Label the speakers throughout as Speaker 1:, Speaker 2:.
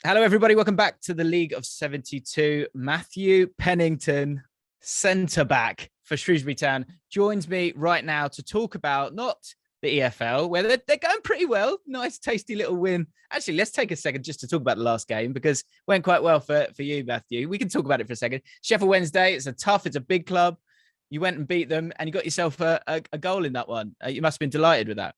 Speaker 1: Hello, everybody. Welcome back to the League of 72. Matthew Pennington, centre back for Shrewsbury Town, joins me right now to talk about not the EFL, where they're going pretty well. Nice, tasty little win. Actually, let's take a second just to talk about the last game because it went quite well for you, Matthew. We can talk about it for a second. Sheffield Wednesday, it's a big club. You went and beat them and you got yourself a goal in that one. You must have been delighted with that.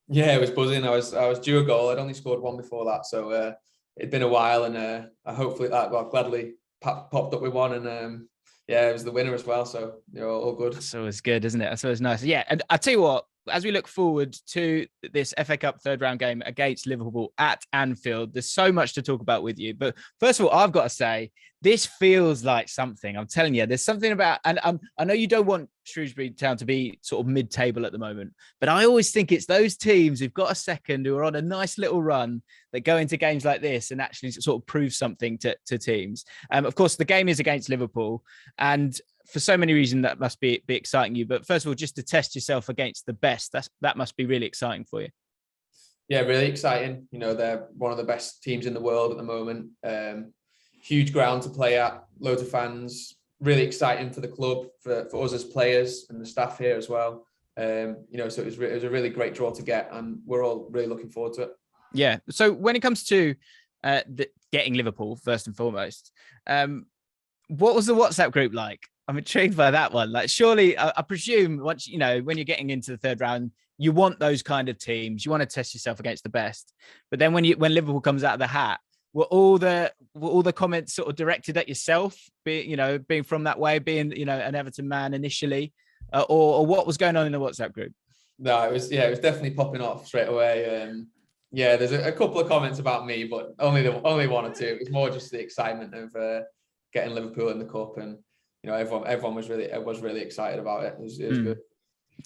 Speaker 2: Yeah, it was buzzing. I was due a goal. I'd only scored one before that, so it'd been a while, and hopefully gladly popped up with one, and yeah, it was the winner as well. So all good.
Speaker 1: That's always good, isn't it? That's always nice. Yeah, and I tell you what, as we look forward to this FA Cup third round game against Liverpool at Anfield, there's so much to talk about with you. But first of all, I've got to say, this feels like something. I'm telling you, there's something about, and I know you don't want Shrewsbury Town to be sort of mid-table at the moment, but I always think it's those teams who've got a second, who are on a nice little run, that go into games like this and actually sort of prove something to teams. Of course, the game is against Liverpool, and for so many reasons that must be exciting you. But first of all, just to test yourself against the best, that must be really exciting for you.
Speaker 2: Yeah, really exciting. They're one of the best teams in the world at the moment. Huge ground to play at, loads of fans. Really exciting for the club, for us as players and the staff here as well. So it was a really great draw to get, and we're all really looking forward to it.
Speaker 1: Yeah. So when it comes to getting Liverpool first and foremost, what was the WhatsApp group like? I'm intrigued by that one. Like, surely, I presume once when you're getting into the third round, you want those kind of teams. You want to test yourself against the best. But then when Liverpool comes out of the hat, were all the comments sort of directed at yourself, being from that way, being an Everton man initially, or what was going on in the WhatsApp group?
Speaker 2: No, it was definitely popping off straight away. Yeah, there's a couple of comments about me, but only one or two. It was more just the excitement of getting Liverpool in the cup, and everyone was really excited about it. It was good.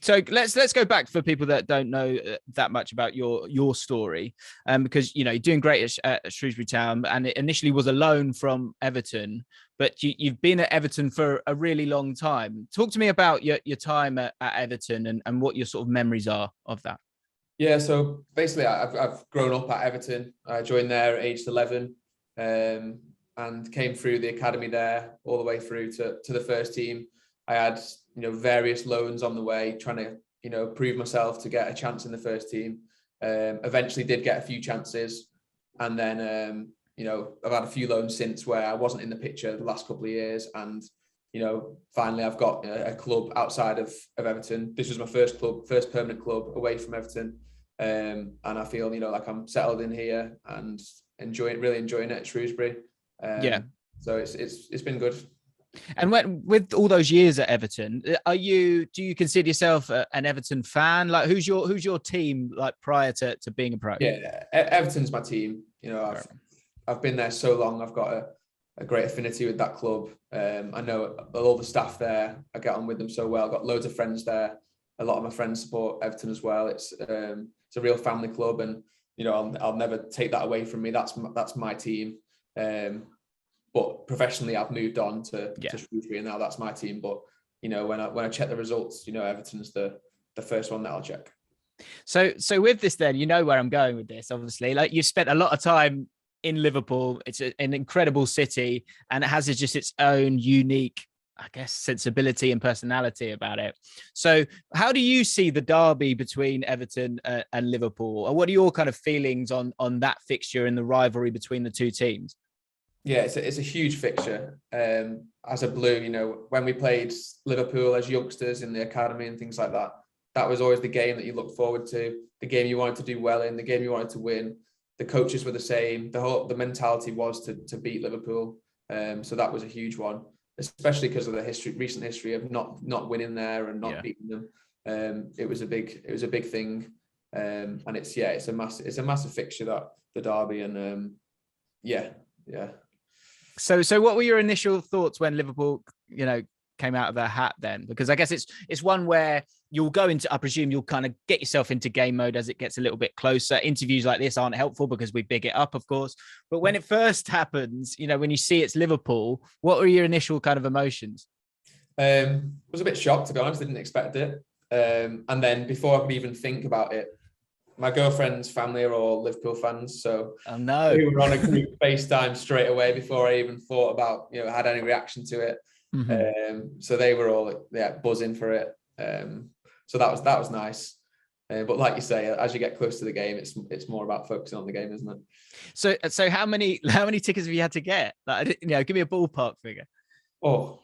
Speaker 1: So let's go back for people that don't know that much about your story, because you're doing great at Shrewsbury Town, and it initially was a loan from Everton, but you've been at Everton for a really long time. Talk to me about your time at Everton and what your sort of memories are of that.
Speaker 2: Yeah, so basically I've grown up at Everton. I joined there at age 11, and came through the academy there all the way through to the first team. I had various loans on the way, trying to prove myself to get a chance in the first team. Eventually did get a few chances, and then I've had a few loans since where I wasn't in the picture the last couple of years, and finally I've got a club outside of Everton. This was my first permanent club away from Everton, and I feel like I'm settled in here and really enjoying it at Shrewsbury.
Speaker 1: Yeah.
Speaker 2: So it's been good.
Speaker 1: And with all those years at Everton, do you consider yourself an Everton fan? Like, who's your team like prior to being a pro?
Speaker 2: Yeah, Everton's my team. I've been there so long. I've got a great affinity with that club. I know all the staff there. I get on with them so well. I've got loads of friends there. A lot of my friends support Everton as well. It's a real family club, and I'll never take that away from me. That's my team. But professionally, I've moved on to Shrewsbury, and now that's my team. But when I check the results, Everton's the first one that I'll check.
Speaker 1: So with this, then where I'm going with this. Obviously, like, you've spent a lot of time in Liverpool. It's an incredible city, and it has just its own unique, I guess, sensibility and personality about it. So how do you see the derby between Everton and Liverpool? Or what are your kind of feelings on that fixture and the rivalry between the two teams?
Speaker 2: Yeah, it's a huge fixture. As a Blue, when we played Liverpool as youngsters in the academy and things like that, that was always the game that you looked forward to, the game you wanted to do well in, the game you wanted to win. The coaches were the same. The mentality was to beat Liverpool. So that was a huge one, especially because of the recent history of not winning there and not beating them. It was a big thing, and it's a massive fixture, that the derby, and yeah.
Speaker 1: So what were your initial thoughts when Liverpool, came out of their hat then? Because I guess it's one where you'll go into, I presume you'll kind of get yourself into game mode as it gets a little bit closer. Interviews like this aren't helpful because we big it up, of course. But when it first happens, when you see it's Liverpool, what were your initial kind of emotions?
Speaker 2: I was a bit shocked, to be honest. I didn't expect it. And then before I could even think about it, my girlfriend's family are all Liverpool fans, so
Speaker 1: oh no,
Speaker 2: we were on a group FaceTime straight away before I even thought about had any reaction to it. So they were all buzzing for it. So that was nice. But like you say, as you get close to the game, it's more about focusing on the game, isn't
Speaker 1: it? So how many tickets have you had to get? Like, give me a ballpark figure.
Speaker 2: Oh,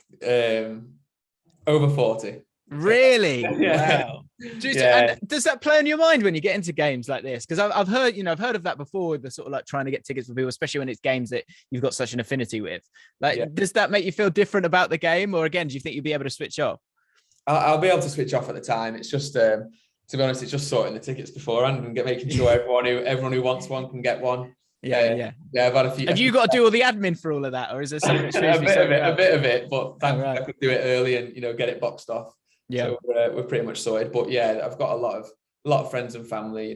Speaker 2: over 40.
Speaker 1: Really?
Speaker 2: Yeah.
Speaker 1: Wow. And does that play on your mind when you get into games like this? Because I've heard of that before, with the sort of like trying to get tickets for people, especially when it's games that you've got such an affinity with. Like, does that make you feel different about the game, or again, do you think you'd be able to switch off?
Speaker 2: I'll be able to switch off at the time. It's just, to be honest, it's just sorting the tickets beforehand and making sure everyone who wants one can get one.
Speaker 1: Yeah.
Speaker 2: I've had a few.
Speaker 1: Have you got to do all the admin for all of that, or is there something
Speaker 2: a bit of it, but thankfully
Speaker 1: right.
Speaker 2: I could do it early and get it boxed off.
Speaker 1: Yeah,
Speaker 2: so we're pretty much sorted. But yeah, I've got a lot of friends and family.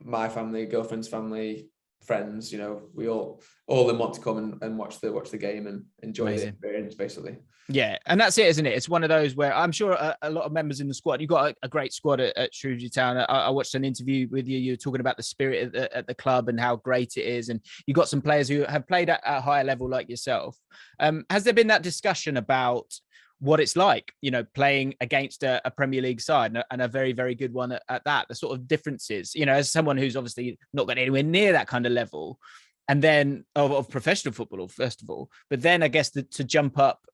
Speaker 2: My family, girlfriend's family, friends. We all of them want to come and watch the game and enjoy the experience, basically.
Speaker 1: Yeah, and that's it, isn't it? It's one of those where I'm sure a lot of members in the squad. You've got a great squad at Shrewsbury Town. I watched an interview with you. You were talking about the spirit at the club and how great it is, and you got some players who have played at a higher level like yourself. Has there been that discussion about what it's like, playing against a Premier League side and a very, very good one at that? The sort of differences, as someone who's obviously not got anywhere near that kind of level. And then of professional football, first of all, but then I guess to jump up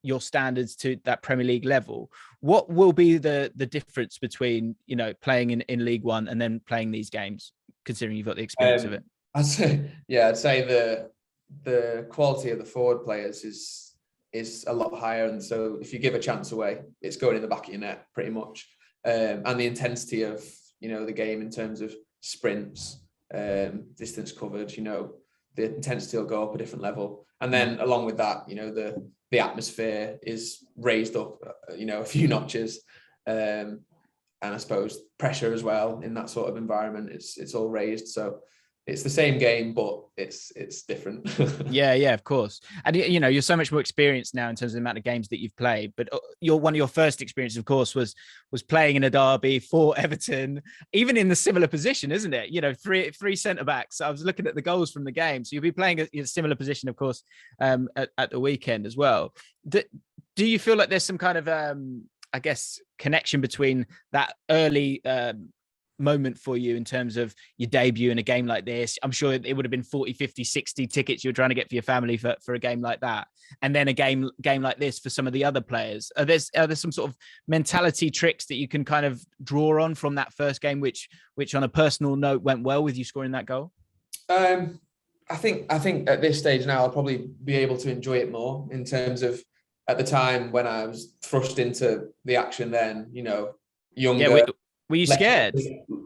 Speaker 1: your standards to that Premier League level, what will be the difference between playing in League One and then playing these games, considering you've got the experience of it?
Speaker 2: I'd say the quality of the forward players is a lot higher, and so if you give a chance away, it's going in the back of your net pretty much. And the intensity of the game in terms of sprints, distance covered, the intensity will go up a different level, and then along with that, the atmosphere is raised up a few notches, and I suppose pressure as well in that sort of environment. It's all raised, so it's the same game, but it's different.
Speaker 1: Yeah, of course. And you're so much more experienced now in terms of the amount of games that you've played. But one of your first experiences, of course, was playing in a derby for Everton, even in the similar position, isn't it? Three centre backs. I was looking at the goals from the game, so you'll be playing a similar position, of course, at the weekend as well. Do you feel like there's some kind of I guess connection between that early moment for you in terms of your debut in a game like this? I'm sure it would have been 40, 50, 60 tickets you're trying to get for your family for a game like that. And then a game like this for some of the other players. Are there some sort of mentality tricks that you can kind of draw on from that first game, which on a personal note went well with you scoring that goal?
Speaker 2: I think at this stage now, I'll probably be able to enjoy it more in terms of at the time when I was thrust into the action then, younger.
Speaker 1: Yeah, were you scared?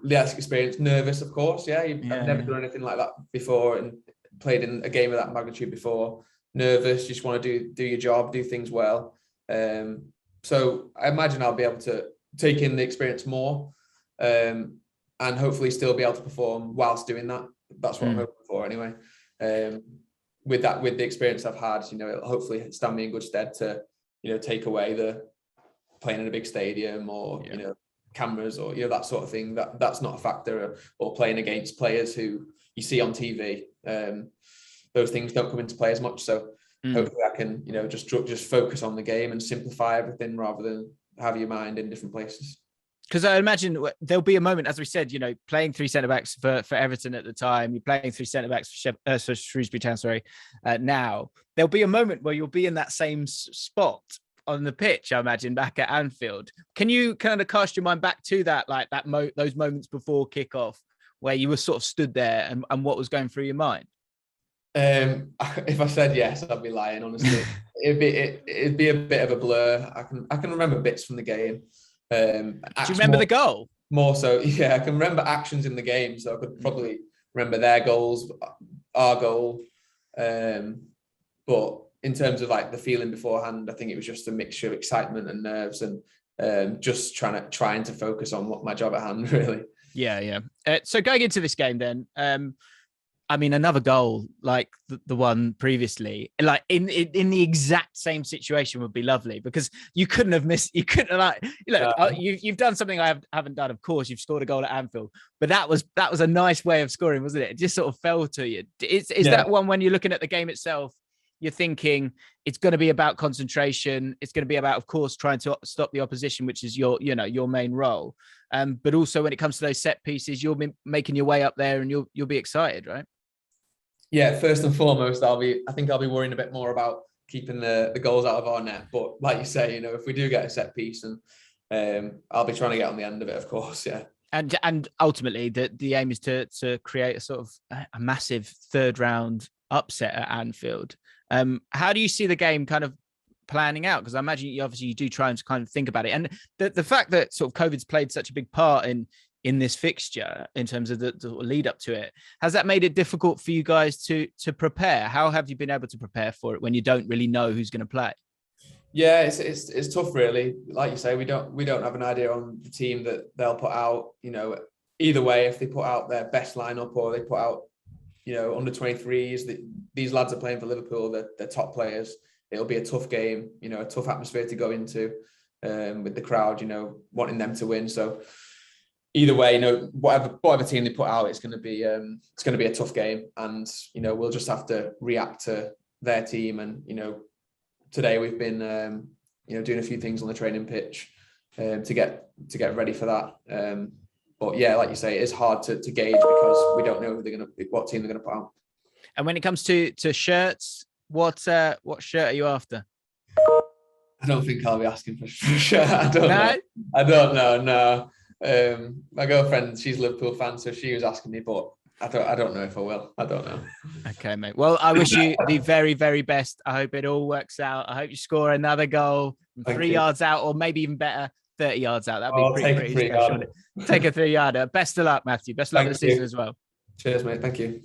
Speaker 2: Less experience, nervous, of course. I've never done anything like that before and played in a game of that magnitude before. Nervous, just want to do your job, do things well. So I imagine I'll be able to take in the experience more, and hopefully still be able to perform whilst doing that. That's what I'm hoping for anyway. With the experience I've had, it'll hopefully stand me in good stead to, take away the playing in a big stadium or, cameras or, that sort of thing. That's not a factor, or playing against players who you see on TV. Those things don't come into play as much. So hopefully I can, just focus on the game and simplify everything rather than have your mind in different places.
Speaker 1: Because I imagine there'll be a moment, as we said, playing three centre-backs for Everton at the time, you're playing three centre-backs for Shrewsbury Town, now. There'll be a moment where you'll be in that same spot on the pitch, I imagine, back at Anfield. Can you kind of cast your mind back to that, like those moments before kickoff where you were sort of stood there and what was going through your mind?
Speaker 2: If I said yes, I'd be lying, honestly. It'd be a bit of a blur. I can remember bits from the game. Do
Speaker 1: you remember the goal?
Speaker 2: More so, yeah. I can remember actions in the game, so I could probably remember their goals, our goal. But in terms of like the feeling beforehand, I think it was just a mixture of excitement and nerves, and just trying to focus on what my job at hand, really.
Speaker 1: Yeah. So going into this game, then, I mean, another goal like the one previously, like in the exact same situation would be lovely, because you couldn't have missed. You couldn't like, look, you've done something I haven't done. Of course, you've scored a goal at Anfield, but that was a nice way of scoring, wasn't it? It just sort of fell to you. Is that one, when you're looking at the game itself, you're thinking it's going to be about concentration. It's going to be about, of course, trying to stop the opposition, which is your main role. But also when it comes to those set pieces, you'll be making your way up there, and you'll be excited, right?
Speaker 2: Yeah, first and foremost, I think I'll be worrying a bit more about keeping the goals out of our net. But like you say, if we do get a set piece, and I'll be trying to get on the end of it, of course. Yeah.
Speaker 1: And ultimately, the aim is to create a sort of a massive third round upset at Anfield. How do you see the game kind of planning out? Because I imagine you do try and kind of think about it, and the fact that sort of COVID's played such a big part in this fixture in terms of the lead up to it, has that made it difficult for you guys to prepare? How have you been able to prepare for it when you don't really know who's going to play?
Speaker 2: Yeah, it's tough, really. Like you say, we don't have an idea on the team that they'll put out. Either way, if they put out their best lineup or they put out under 23s, these lads are playing for Liverpool. They're top players. It'll be a tough game. A tough atmosphere to go into, with the crowd. Wanting them to win. So either way, whatever team they put out, it's going to be a tough game, and we'll just have to react to their team. And today we've been doing a few things on the training pitch to get ready for that. But yeah, like you say, it is hard to gauge because we don't know what team they're going to put out.
Speaker 1: And when it comes to shirts, what shirt are you after?
Speaker 2: I don't think I'll be asking for a shirt. I don't know. No. My girlfriend, she's a Liverpool fan, so she was asking me, but I don't know if I will. I don't know.
Speaker 1: Okay, mate. Well, I wish you the very, very best. I hope it all works out. I hope you score another goal from 3 yards out, or maybe even better, 30 yards out. That'd be pretty special. Take a 3-yarder. Best of luck, Matthew. Best of luck with the season as well.
Speaker 2: Cheers, mate. Thank you.